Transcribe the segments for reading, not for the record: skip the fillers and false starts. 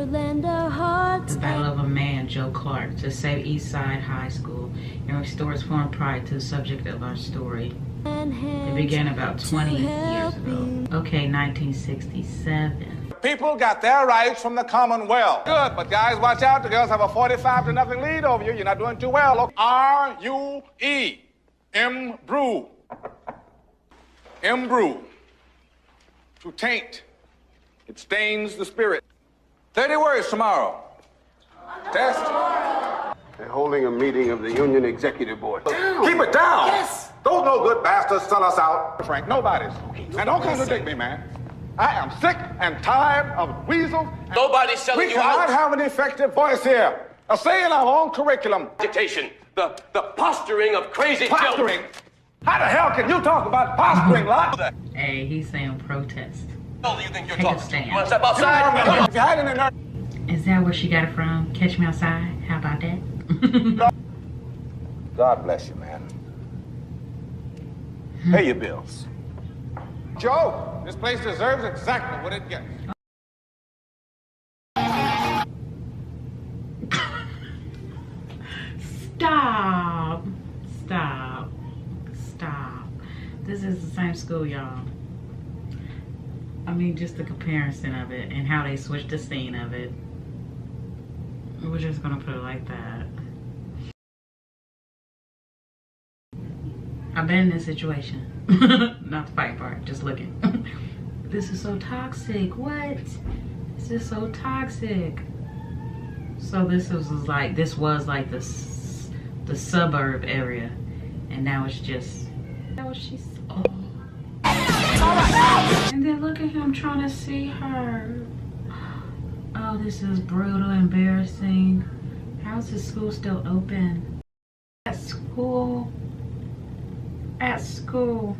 lend our hearts. The battle of a man, Joe Clark, to save Eastside High School and restore its former pride to the subject of our story. It began about 20 years ago. Okay, 1967. People got their rights from the Commonwealth. Good, but guys, watch out. The girls have a 45-0 lead over you. You're not doing too well. R-U-E. Imbrue. Imbrue. To taint. It stains the spirit. 30 words tomorrow. Test. They're holding a meeting of the Union Executive Board. Down. Keep it down. Yes. Those no good bastards sell us out. Frank, nobody's. Okay, and don't contradict me, man. I am sick and tired of weasels. Nobody's selling you out. We cannot have an effective voice here. A say in our own curriculum. Dictation. The posturing of crazy posturing? How the hell can you talk about posturing, lot? Hey, he's saying protest. Who do you think you're Take a talking to? stand. You want to step outside? If you had any nerve. Is that where she got it from? Catch Me Outside? How about that? God bless you, man. Pay your bills. Joe, this place deserves exactly what it gets. Stop. Stop. Stop. This is the same school, y'all. I mean, just the comparison of it and how they switched the scene of it. We're just gonna put it like that. I've been in this situation. Not the fight part, just looking. This is so toxic. What? This is so toxic. So this was like the suburb area, and now it's just. That was she's. Oh. And then look at him trying to see her. Oh, this is brutal, embarrassing. How's the school still open? At school. At school.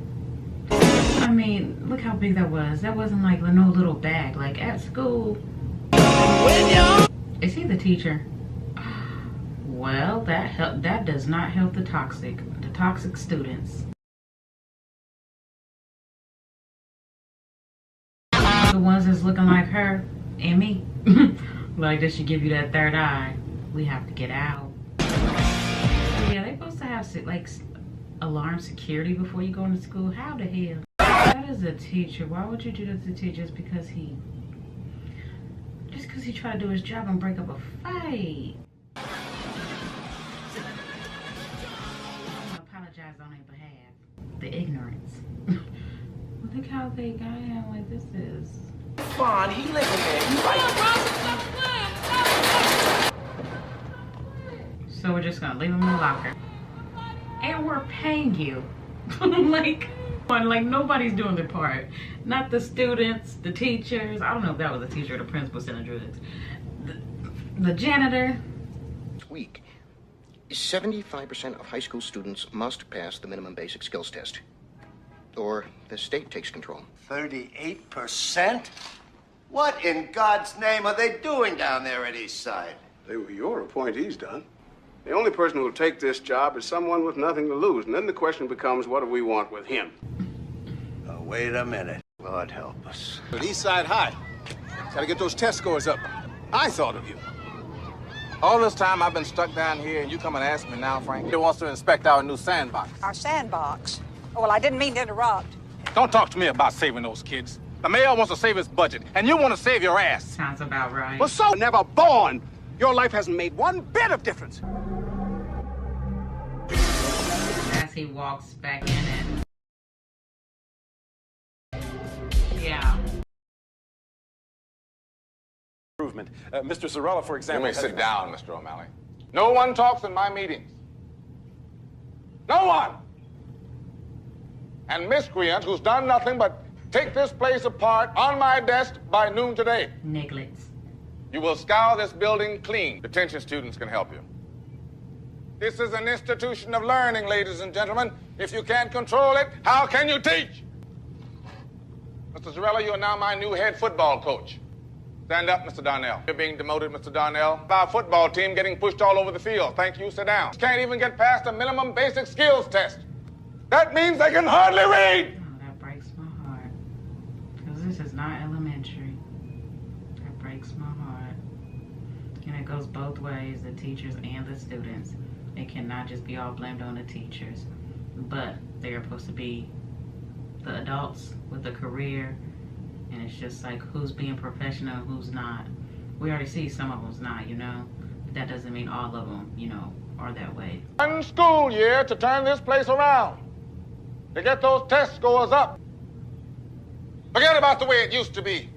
I mean, look how big that was. That wasn't like no little bag. Like at school. Is he the teacher? Well, that does not help the toxic students. The ones that's looking like her and me. Like, does she give you that third eye? We have to get out. Yeah, they're supposed to have like alarm security before you go into school. How the hell? That is a teacher. Why would you do that to teachers? Just because he tried to do his job and break up a fight. I apologize on their behalf. The ignorance. Look how they got him. Like, this is. Fine, he living there. You right. So we're just gonna leave him in the locker. And we're paying you. like nobody's doing their part. Not the students, the teachers. I don't know if that was the teacher or the principal sending drugs. The janitor. This week, 75% of high school students must pass the minimum basic skills test, or the state takes control. 38%? What in God's name are they doing down there at Eastside? They were your appointees, Don. The only person who will take this job is someone with nothing to lose. And then the question becomes, what do we want with him? Oh, wait a minute. Lord help us. At Eastside High. Gotta get those test scores up. I thought of you. All this time I've been stuck down here, and you come and ask me now, Frank. He wants to inspect our new sandbox. Our sandbox? Oh, well, I didn't mean to interrupt. Don't talk to me about saving those kids. The mayor wants to save his budget, and you want to save your ass. Sounds about right. Well, so never born. Your life hasn't made one bit of difference. As he walks back in and... Yeah. Improvement. Mr. Zarella, for example... You may sit down, Mr. O'Malley. No one talks in my meetings. No one! And miscreant who's done nothing but take this place apart on my desk by noon today. Neglects. You will scour this building clean. Detention students can help you. This is an institution of learning, ladies and gentlemen. If you can't control it, how can you teach? Mr. Zarella, you are now my new head football coach. Stand up, Mr. Darnell. You're being demoted, Mr. Darnell. Our football team getting pushed all over the field. Thank you, sit down. Can't even get past a minimum basic skills test. That means they can hardly read. Oh, that breaks my heart. Because this is not elementary. That breaks my heart. goes both ways, the teachers and the students. It cannot just be all blamed on the teachers. But they are supposed to be the adults with a career, and it's just like who's being professional and who's not. We already see some of them's not, you know. But that doesn't mean all of them, you know, are that way. One school year to turn this place around, to get those test scores up. Forget about the way it used to be.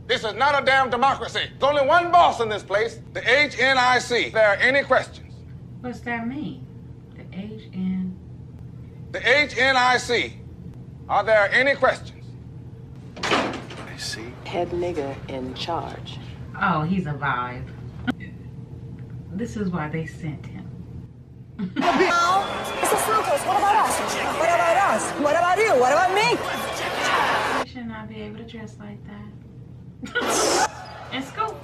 This is not a damn democracy. There's only one boss in this place, the HNIC. If there are any questions? What's that mean? The HN? The HNIC. Are there any questions? I see. Head nigger in charge. Oh, he's a vibe. This is why they sent him. Mr. Santos, what about us? What about us? What about you? What about me? You should not be able to dress like that. In school.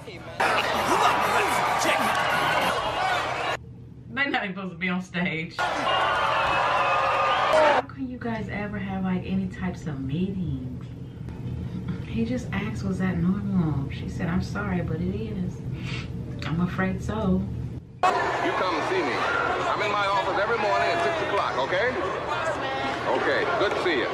They're not even supposed to be on stage. How can you guys ever have like any types of meetings? He just asked, was that normal? She said, I'm sorry, but it is. I'm afraid so. You come see me. I'm in my office every morning at 6 o'clock, okay? Okay, good to see you.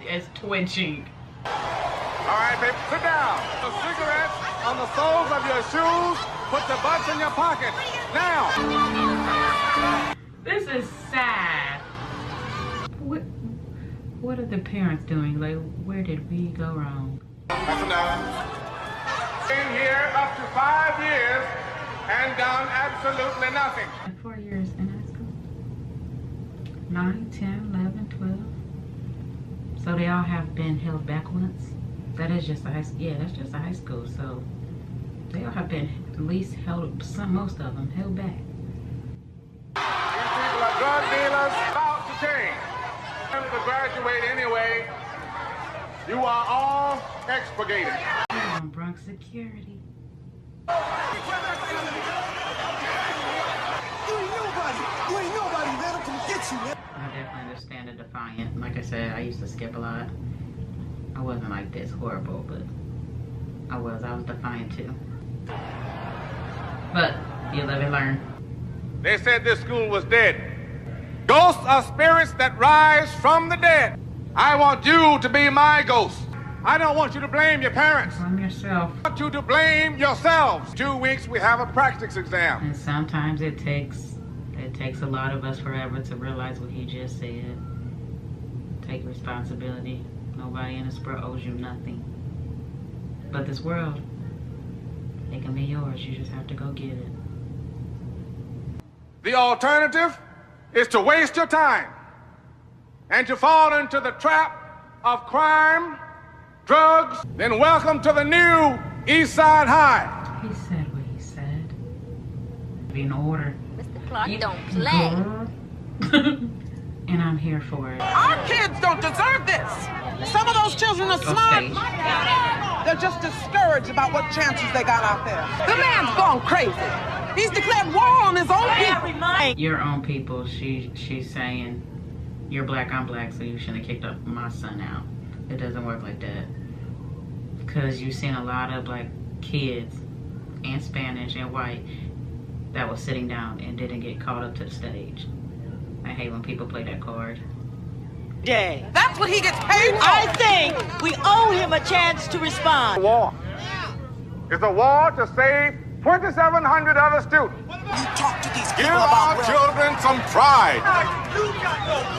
It's twitching. All right, baby, sit down. The cigarettes on the soles of your shoes. Put the butts in your pocket. Now. This is sad. What are the parents doing? Like, where did we go wrong? That's enough. Been here up to 5 years and done absolutely nothing. 4 years in high school. 9, 10, 11, 12. So they all have been held back once. That is just a high school. Yeah, that's just a high school. So they all have been at least held, most of them held back. These people are drug dealers about to change. To graduate anyway, you are all expurgated. On Bronx security. You ain't nobody, man. I'm gonna get you, man. I definitely understand the defiant. Like I said, I used to skip a lot. I wasn't like this horrible, but I was defiant too. But you live and learn. They said this school was dead. Ghosts are spirits that rise from the dead. I want you to be my ghost. I don't want you to blame your parents. Blame yourself. I want you to blame yourselves. 2 weeks, we have a practice exam. And sometimes it takes a lot of us forever to realize what he just said. Take responsibility. Nobody in this world owes you nothing. But this world, it can be yours. You just have to go get it. The alternative is to waste your time and to fall into the trap of crime, drugs. Then welcome to the new Eastside High. He said what he said. Be in order. Mr. Clark, don't play. And I'm here for it. Our kids don't deserve this. Some of those children are smart. They're just discouraged about what chances they got out there. The man's gone crazy. He's declared war on his own people. Your own people, she's saying, you're black, I'm black, so you shouldn't have kicked up my son out. It doesn't work like that. Because you've seen a lot of black kids, and Spanish and white, that was sitting down and didn't get called up to the stage. I hate when people play that card. Yeah, that's what he gets paid for. I think we owe him a chance to respond. War. It's a war to save 2,700 other students. You talk to these Give people our about children some pride.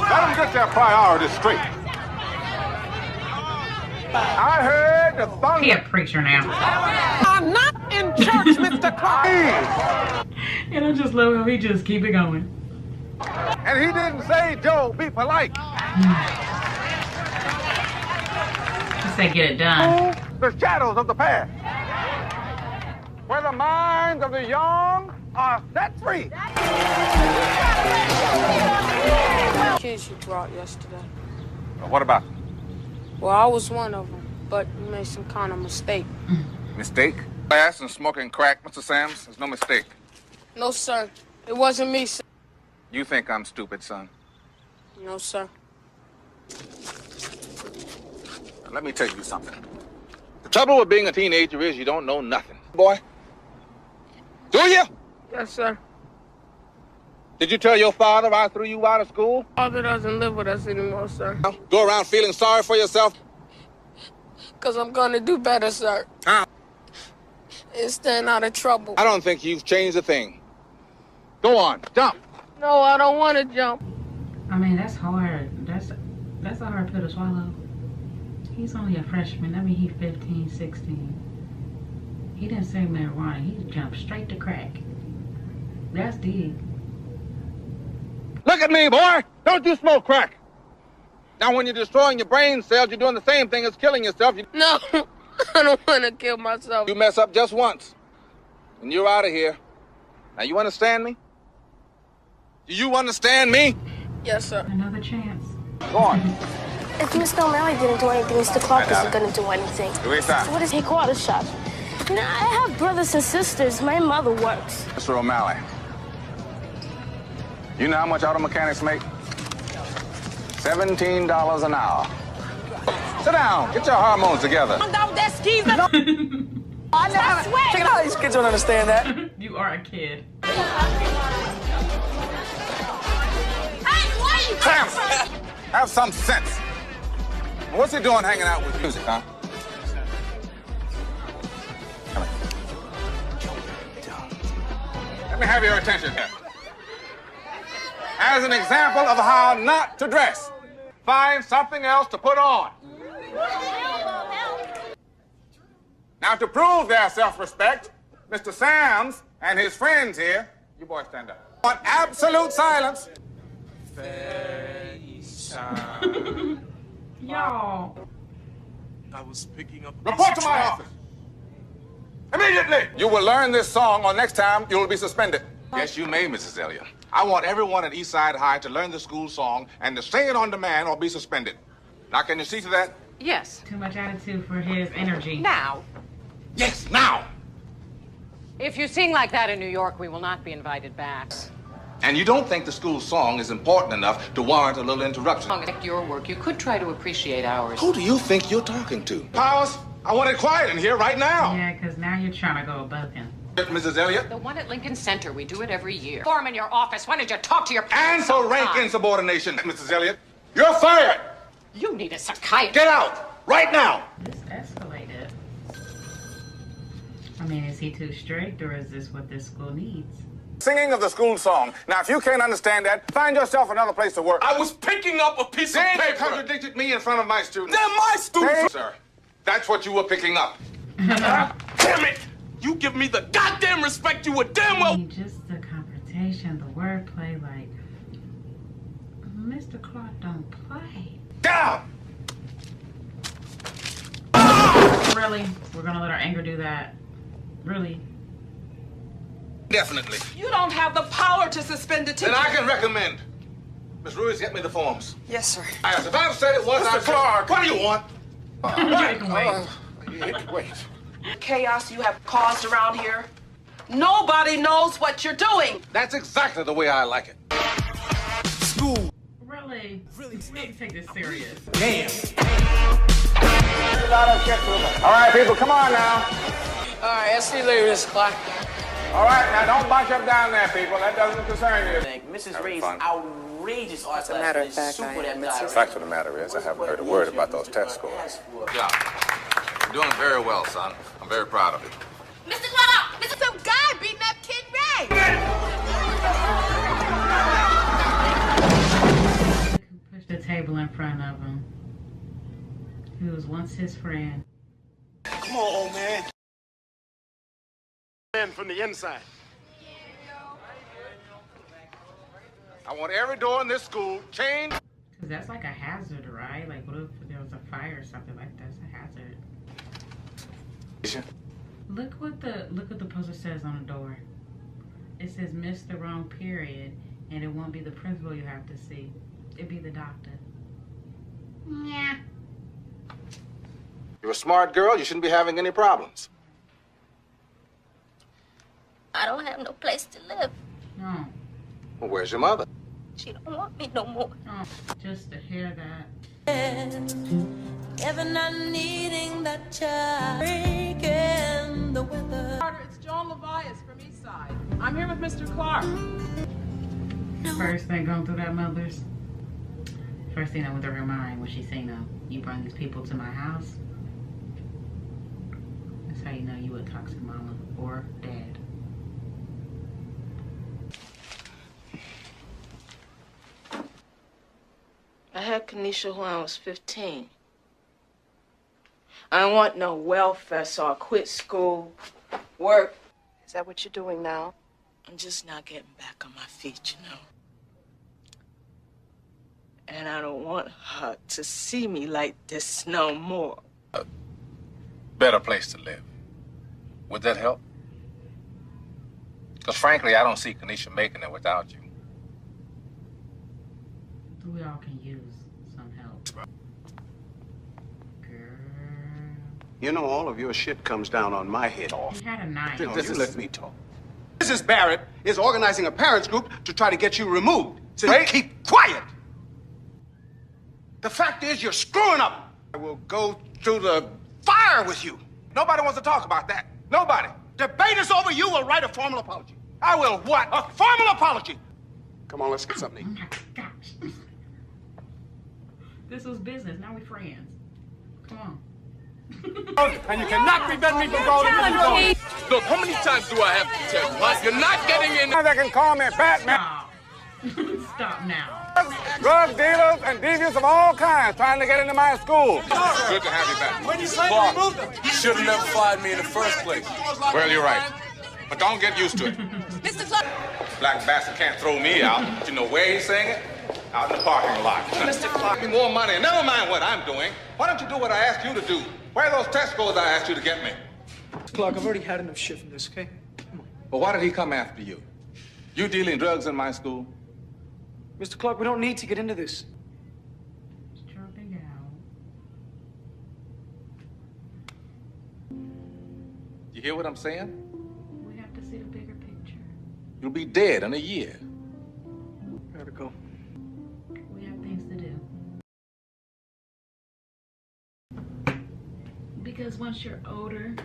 Let them get their priorities straight. I heard the thunder. He a preacher now. I'm not in church, Mr. Clark. And I just love how he just keep it going. And he didn't say, Joe, be polite. He said, get it done. The shadows of the past. Where the minds of the young are set free. Kids you brought yesterday. What about them? Well, I was one of them, but you made some kind of mistake. Mistake? Glass and smoking crack, Mr. Sams. There's no mistake. No, sir. It wasn't me, sir. You think I'm stupid, son. No, sir. Let me tell you something. The trouble with being a teenager is you don't know nothing. boy? Do you? Yes, sir. Did you tell your father I threw you out of school? Father doesn't live with us anymore, sir. Go around feeling sorry for yourself? Because I'm going to do better, sir. How? And staying out of trouble. I don't think you've changed a thing. Go on, jump. No, I don't want to jump. I mean, that's hard. That's a hard pill to swallow. He's only a freshman. I mean, he's 15, 16. He didn't say marijuana. He jumped straight to crack. That's deep. Look at me, boy. Don't you smoke crack. Now, when you're destroying your brain cells, you're doing the same thing as killing yourself. No, I don't want to kill myself. You mess up just once, and you're out of here. Now, you understand me? Do you understand me? Yes, sir. Another chance. Go on. If Mr. O'Malley didn't do anything, Mr. Clark isn't going to do anything. Louisa. What is he quarter shot? You know, I have brothers and sisters. My mother works. Mr. O'Malley, you know how much auto mechanics make? $17 an hour. Sit down. Get your hormones together. Check it out, these kids don't understand that. You are a kid. Sam, have some sense. What's he doing hanging out with music, huh? Come here. Let me have your attention here. As an example of how not to dress, find something else to put on. Now, to prove their self-respect, Mr. Sams and his friends here, you boys stand up, want absolute silence. Y'all. I was picking up. Report to my office. Immediately. You will learn this song, or next time you will be suspended. Yes, you may, Mrs. Elliott. I want everyone at Eastside High to learn the school song and to sing it on demand or be suspended. Now, can you see to that? Yes. Too much attitude for his energy. Now. Yes, now. If you sing like that in New York, we will not be invited back. And you don't think the school song is important enough to warrant a little interruption? Your work, you could try to appreciate ours. Who do you think you're talking to? Powers, I want it quiet in here right now. Yeah, because now you're trying to go above him. Mrs. Elliott? The one at Lincoln Center, we do it every year. Form in your office, why don't you talk to your And parents for rank sometime? insubordination, Mrs. Elliott. You're fired. You need a psychiatrist. Get out, right now. This escalated. I mean, is he too strict, or is this what this school needs? Singing of the school song. Now, if you can't understand that, find yourself another place to work. I was picking up a piece of Then you paper. contradicted me in front of my students. They're my students. Sir, that's what you were picking up. Damn it! You give me the goddamn respect you would damn well. I mean, just the confrontation, the wordplay, like, Mr. Clark don't play. Down! Really? We're gonna let our anger do that? Really? Definitely. You don't have the power to suspend the teacher. Then I can recommend. Miss Ruiz, get me the forms. Yes, sir. If I've said it once, Mr. Clark. What do you want? Wait. Chaos you have caused around here. Nobody knows what you're doing. That's exactly the way I like it. School. Really? Really take this serious. Damn. All right, people, come on now. All right, I'll see you later, Mr. Clark. All right, now don't bunch up down there, people. That doesn't concern you. Mrs. Ray's outrageous art As a matter of fact, I am. The fact of the matter is, I haven't heard a word about those test scores. Yeah. You're doing very well, son. I'm very proud of you. Mr. Clark! Mr. Some guy beating up Kid Ray! Push the table in front of him. Who was once his friend. Come on, old man. Man from the inside. I want every door in this school chained. Because that's like a hazard, right? Like, what if there was a fire or something like that? It's a hazard. Look what the poster says on the door. It says miss the wrong period, and it won't be the principal you have to see. It'd be the doctor. Yeah. You're a smart girl. You shouldn't be having any problems. I don't have no place to live. No. Well, where's your mother? She don't want me no more. Oh, just to hear that. Ever not needing that child, breaking the weather. here with Mr. Clark. First thing going through that mother's. First thing that went through her mind when she seen them. You bring these people to my house. That's how you know you a toxic mama or dad. I had Kanisha when I was 15. I don't want no welfare, so I quit school, work. Is that what you're doing now? I'm just not getting back on my feet, you know. And I don't want her to see me like this no more. A better place to live. Would that help? Because frankly, I don't see Kanisha making it without you. We all can use some help. Girl. You know, all of your shit comes down on my head. He had a knife. Just let me talk. Mrs. Barrett is organizing a parents group to try to get you removed. So you keep quiet. The fact is, you're screwing up. I will go through the fire with you. Nobody wants to talk about that. Nobody. Debate is over. You will write a formal apology. I will what? A formal apology. Come on, let's get something to eat. Oh my gosh. This was business. Now we're friends. Come on. And you cannot prevent me from going to the door. Look, how many times do I have to tell you, huh? You're not getting in. They can call me Batman. Stop now. Drug dealers and deviants of all kinds trying to get into my school. Good to have you back. When you say you moved them, you should have never fired me in the first place. Well, you're right. But don't get used to it. Mr. Clark! Black bastard can't throw me out. You know where he's saying it? Out in the parking lot. Mr. Clark. Give me more money. Never mind what I'm doing. Why don't you do what I asked you to do? Where are those test scores I asked you to get me? Mr. Clark, I've already had enough shit from this, okay? Come on. But why did he come after you? You dealing drugs in my school? Mr. Clark, we don't need to get into this. Just dropping out. You hear what I'm saying? We have to see the bigger picture. You'll be dead in a year. Gotta go. We have things to do. Because once you're older,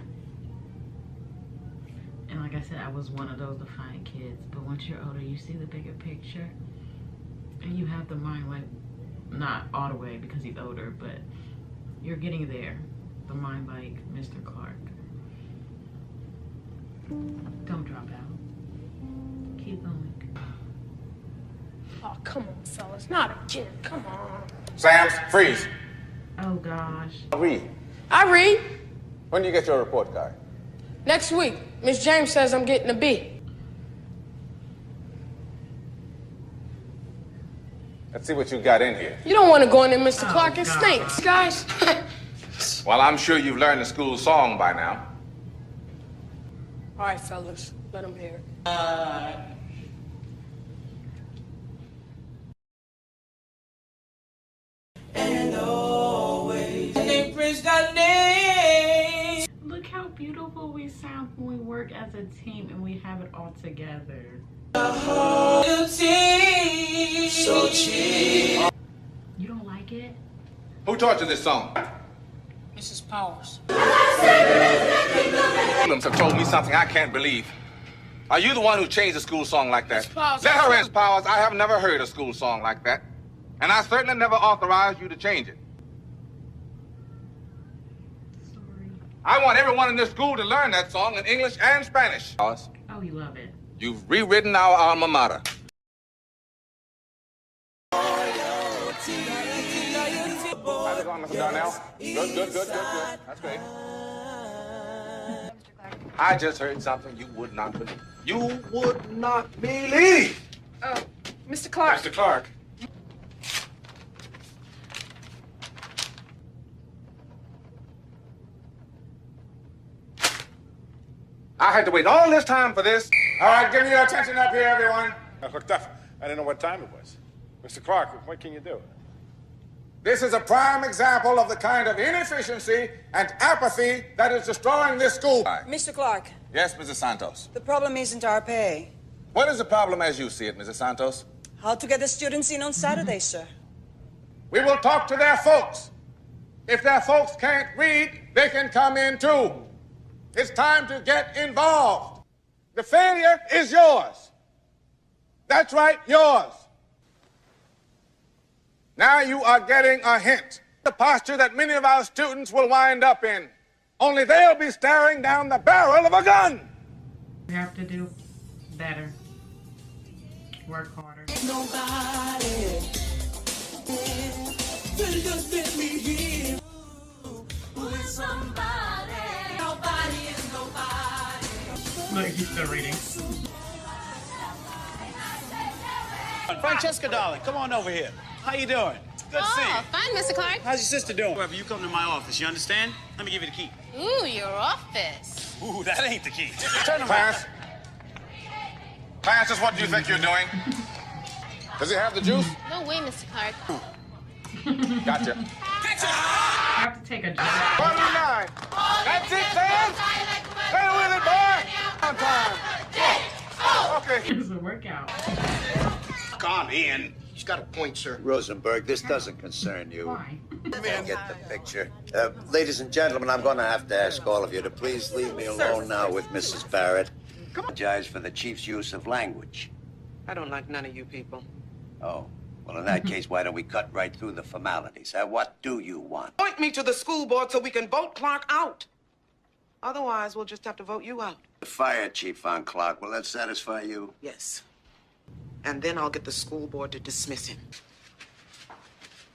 and like I said, I was one of those defiant kids, but once you're older, you see the bigger picture, and you have the mind, like, not all the way because he's older, but you're getting there. The mind like Mr. Clark. Don't drop out. Keep going. Oh, come on, fellas. Not a kid. Come on. Sam's, freeze. Oh, gosh. Read. I read. When do you get your report card? Next week. Miss James says I'm getting a B. Let's see what you got in here. You don't want to go in there, Mr. Clark. It stinks, guys. Well, I'm sure you've learned the school song by now. All right, fellas. Let him hear it. And always they praise thy name. Look how beautiful we sound when we work as a team and we have it all together. So cheap. You don't like it? Who taught you this song? Mrs. Powers. Williams have told me something I can't believe. Are you the one who changed the school song like that? Powers, Let her in, Powers. I have never heard a school song like that. And I certainly never authorized you to change it. Sorry. I want everyone in this school to learn that song in English and Spanish. Oh, you love it. You've rewritten our alma mater. How's it going, Mr. Darnell? Good. That's great. I just heard something you would not believe. You would not believe. Mr. Clark. Mr. Clark. I had to wait all this time for this. All right, give me your attention up here, everyone. I looked up. I didn't know what time it was. Mr. Clark, what can you do? This is a prime example of the kind of inefficiency and apathy that is destroying this school. Mr. Clark. Yes, Mrs. Santos. The problem isn't our pay. What is the problem as you see it, Mrs. Santos? How to get the students in on Saturday, sir. We will talk to their folks. If their folks can't read, they can come in too. It's time to get involved. The failure is yours. That's right, yours. Now you are getting a hint. The posture that many of our students will wind up in. Only they'll be staring down the barrel of a gun. We have to do better. Work harder. Nobody will just let me hear who is somebody. Nobody is nobody. Look, he's still reading. Francesca, darling, come on over here. How you doing? Good to see you. Fine, Mr. Clark. How's your sister doing? However, you come to my office, you understand? Let me give you the key. Ooh, your office. Ooh, that ain't the key. Turn around. Clarence. Clarence, what do you think you're doing? Does he have the juice? No way, Mr. Clark. Gotcha. I have to take a job. 29. That's it, fans. Stay with it, boy. On time. Okay. It's a workout. Come in. He's got a point, sir. Rosenberg, this doesn't concern you. Why? I get the picture. Ladies and gentlemen, I'm going to have to ask all of you to please leave me alone now with Mrs. Barrett. Apologize for the chief's use of language. I don't like none of you people. Oh, well, in that case, why don't we cut right through the formalities? What do you want? Point me to the school board so we can vote Clark out. Otherwise, we'll just have to vote you out. The fire chief on Clark, will that satisfy you? Yes. And then I'll get the school board to dismiss him.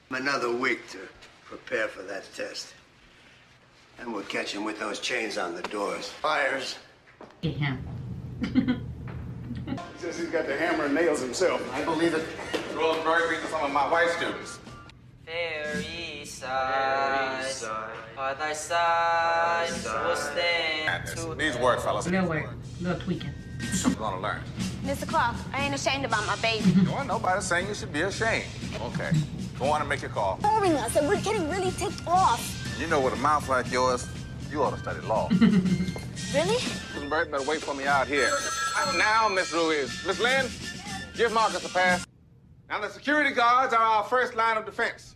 Another week to prepare for that test. And we'll catch him with those chains on the doors. Fires. Get him. He says he's got the hammer and nails himself. I believe it. Rosenberg reading some of my white students. Very side, other side, will stand. These words, fellas. Little work. Little tweaking. Something gonna learn. Mr. Clark, I ain't ashamed about my baby. Well, nobody's saying you should be ashamed. Okay. Go on and make your call. Boring us, and we're getting really ticked off. You know, with a mouth like yours, you ought to study law. Really? Rosenberg better wait for me out here. Now, Miss Ruiz. Miss Lynn, give Marcus a pass. Now, the security guards are our first line of defense.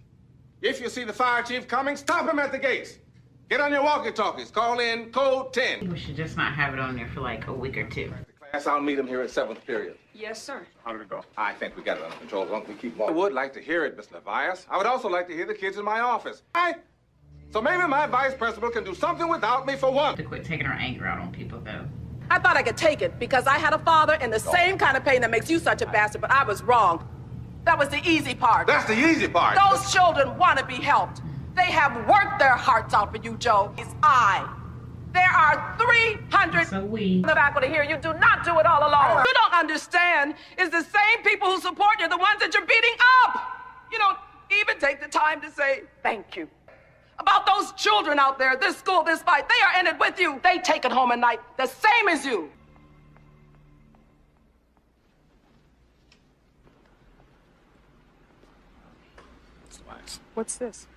If you see the fire chief coming, stop him at the gates. Get on your walkie-talkies. Call in code 10. We should just not have it on there for like a week or two. Class, I'll meet him here at 7th period. Yes, sir. How did it go? I think we got it under control as long as we keep walking. I would like to hear it, Miss Levias. I would also like to hear the kids in my office. So maybe my vice principal can do something without me for once. To quit taking our anger out on people, though. I thought I could take it because I had a father in the same kind of pain that makes you such a bastard, but I was wrong. That was the easy part. That's the easy part. Those children want to be helped. They have worked their hearts out for you, Joe. It's I. There are 300 in the faculty here. You do not do it all alone. What you don't understand is the same people who support you, the ones that you're beating up. You don't even take the time to say thank you. About those children out there, this school, this fight, they are in it with you. They take it home at night the same as you. What's this?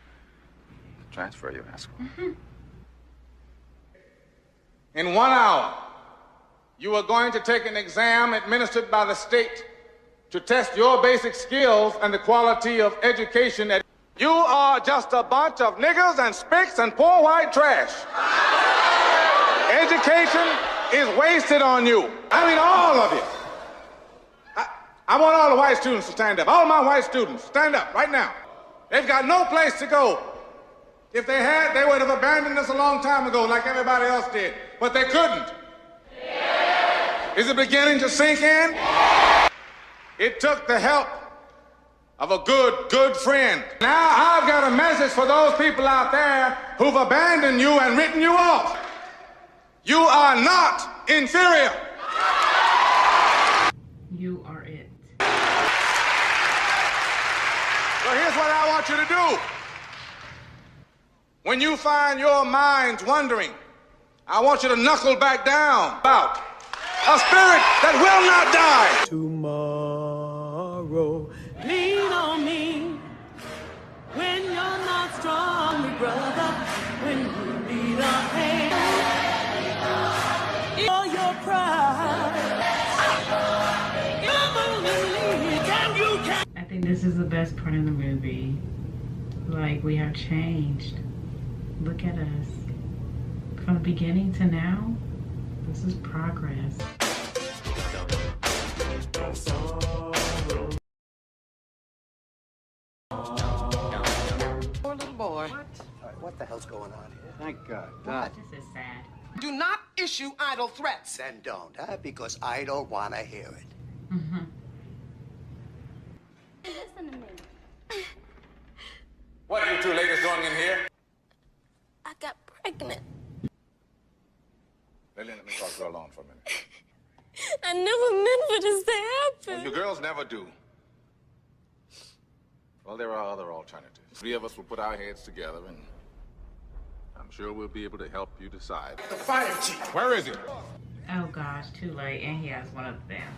Transfer you, ask for. In 1 hour, you are going to take an exam administered by the state to test your basic skills and the quality of education. You are just a bunch of niggers and spicks and poor white trash. Education is wasted on you. I mean, all of you. I want all the white students to stand up. All my white students, stand up right now. They've got no place to go. If they had, they would have abandoned us a long time ago like everybody else did. But they couldn't. Is it beginning to sink in? It took the help of a good friend. Now I've got a message for those people out there who've abandoned you and written you off. You are not inferior. You are it. So here's what I want you to do. When you find your minds wandering, I want you to knuckle back down about a spirit that will not die. Tomorrow, lean on me when you're not strong, brother. When you need a hand, all your pride. I think this is the best part of the movie. Like, we have changed. Look at us. From the beginning to now, this is progress. boy. What the hell's going on here? Thank God. This is sad. Do not issue idle threats. Then don't, huh? Because I don't want to hear it. Listen to me. What are you two ladies doing in here? I got pregnant. Lillian, let me talk to her alone for a minute. I never meant for this to Well, happen. you girls never do. Well, there are other alternatives. 3 of us will put our heads together, and I'm sure we'll be able to help you decide. The fire chief. Where is he? Oh gosh, too late. And he has one of them.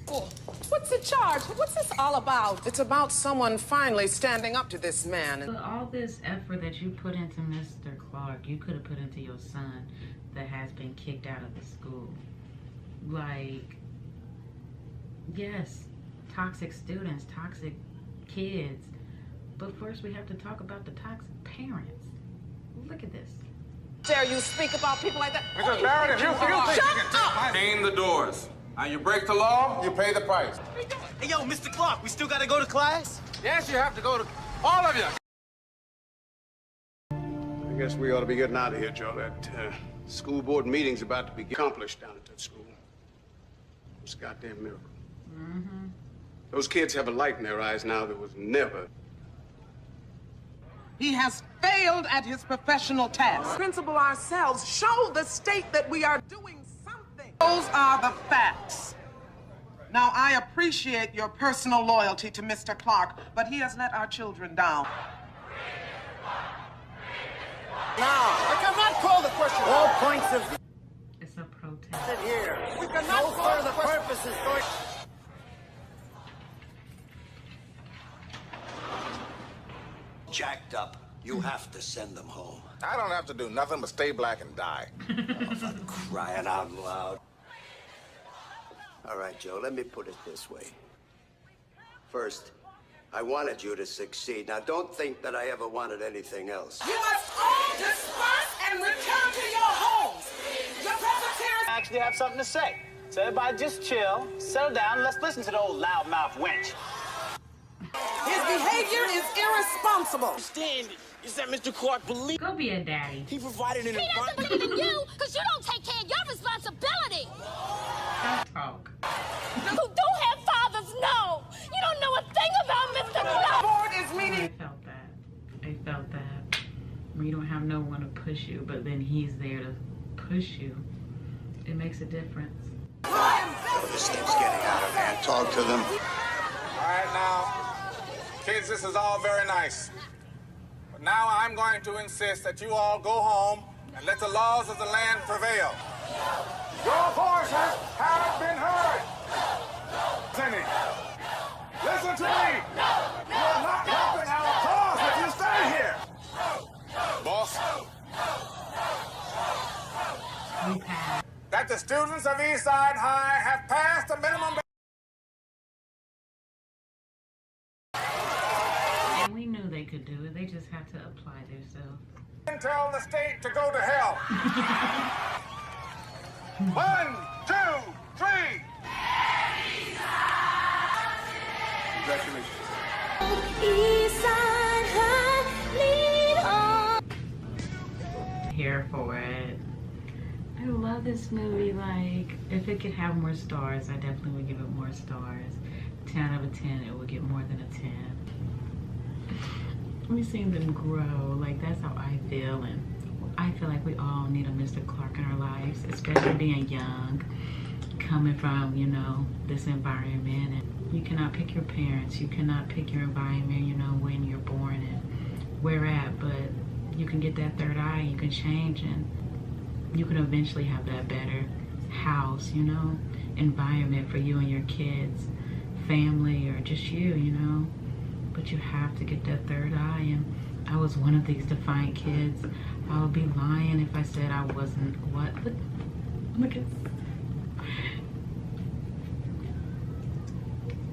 Oh, what's the charge? What's this all about? It's about someone finally standing up to this man. But all this effort that you put into Mr. Clark, you could have put into your son that has been kicked out of the school. Like, yes, toxic students, toxic kids. But first we have to talk about the toxic parents. Look at this. Dare you speak about people like that? Mrs. Barrett, if you think Shut you can take my... Clean the doors. Now, you break the law, you pay the price. Hey, yo, Mr. Clark, we still gotta go to class? Yes, you have to go to... All of you. I guess we ought to be getting out of here, Joe. That school board meeting's about to be accomplished down at that school. It's a goddamn miracle. Those kids have a light in their eyes now that was never. He has failed at his professional task. Principal ourselves, show the state that we are doing something. Those are the facts. Now, I appreciate your personal loyalty to Mr. Clark, but he has let our children down. Now, I cannot call the question. All points of... It's a protest. Sit here. We cannot No call further the question. purposes for... Jacked up. You have to send them home. I don't have to do nothing but stay black and die. Crying out loud. All right, Joe, let me put it this way. First, I wanted you to succeed. Now, don't think that I ever wanted anything else. You must all disperse and return to your homes. Your presence here is... I actually have something to say. So everybody just chill, settle down, let's listen to the old loudmouth wench. His behavior is irresponsible. Understand is that Mr. Clark believes... Go be a daddy. He provided an He doesn't believe in you because you don't take care of your responsibility. Don't talk. Who do have fathers know? You don't know a thing about Mr. Clark. Board is meeting. I felt that. I felt that. When you don't have no one to push you, but then he's there to push you. It makes a difference. Oh, this thing's getting out of hand. Talk to them. All right, now, kids, this is all very nice. But now I'm going to insist that you all go home and let the laws of the land prevail. Your voices haven't been heard. Cindy, listen to me. You're not helping our cause if you stay here. Boss. We passed. That the students of Eastside High have passed the minimum... And we knew they could do it. They just had to apply themselves. And tell the state to go to hell. 1, 2, 3. Congratulations. Eastside High, lead on. Here for it. I love this movie. Like, if it could have more stars, I definitely would give it more stars. 10 out of 10, it would get more than a 10. We've seen them grow. Like, that's how I feel. And I feel like we all need a Mr. Clark in our lives, especially being young, coming from, you know, this environment. And you cannot pick your parents. You cannot pick your environment, you know, when you're born and where at. But you can get that third eye. You can change, and you can eventually have that better house, you know, environment for you and your kids, family, or just you know. But you have to get that third eye, and I was one of these defiant kids. I would be lying if I said I wasn't. What? Look at.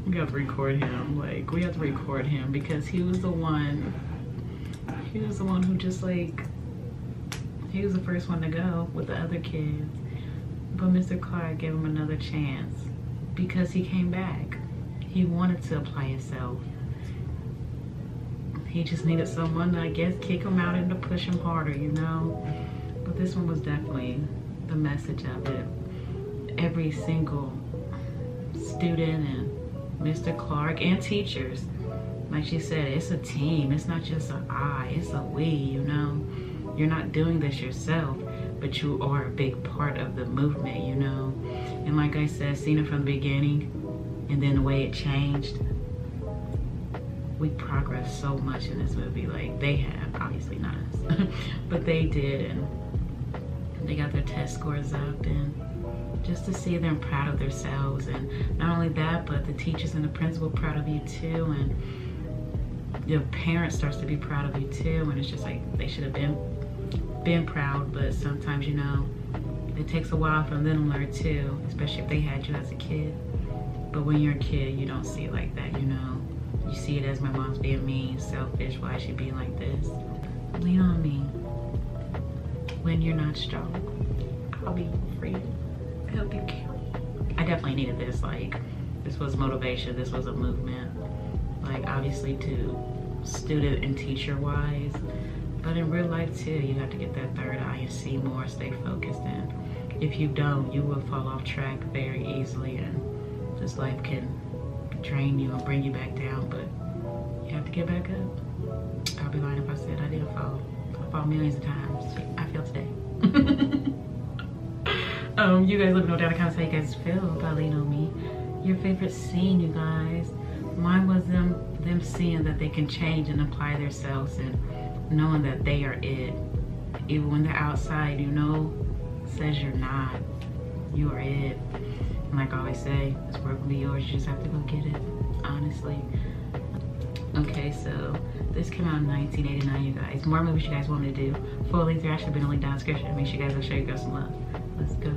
We have to record him. Like, we have to record him because he was the one. He was the one who just like. He was the first one to go with the other kids. But Mr. Clark gave him another chance because he came back. He wanted to apply himself. he just needed someone to, I guess, kick him out and to push him harder, you know? But this one was definitely the message of it. Every single student and Mr. Clark and teachers, like she said, it's a team. It's not just an I, it's a we, you know? You're not doing this yourself, but you are a big part of the movement, you know? And like I said, seeing it from the beginning and then the way it changed, we progressed so much in this movie. Like, they have, obviously not us, but they did, and they got their test scores up, and just to see them proud of themselves, and not only that, but the teachers and the principal proud of you too, and your parents starts to be proud of you too, and it's just like they should have been proud, but sometimes, you know, it takes a while for them to learn too, especially if they had you as a kid. But when you're a kid, you don't see it like that, you know. You see it as my mom's being mean, selfish, why is she being like this? Lean on me. When you're not strong, I'll be free to help you carry. I definitely needed this. Like, this was motivation, this was a movement. Like, obviously to student and teacher wise, but in real life too, you have to get that third eye and see more, stay focused, and if you don't, you will fall off track very easily, and this life can drain you and bring you back down, but you have to get back up. I'll be lying if I said I didn't fall. I fall millions of times. I feel today. You guys let me know down in the comments how you guys feel about Lean On Me. Your favorite scene, you guys. Mine was them seeing that they can change and apply themselves and knowing that they are it. Even when they're outside, you know, says you're not. You are it. And like I always say, this work will be yours. You just have to go get it, honestly. Okay, so this came out in 1989, you guys. More movies you guys want me to do. Full length are actually been a link down in the description. Make sure you guys go show your girls some love. Let's go.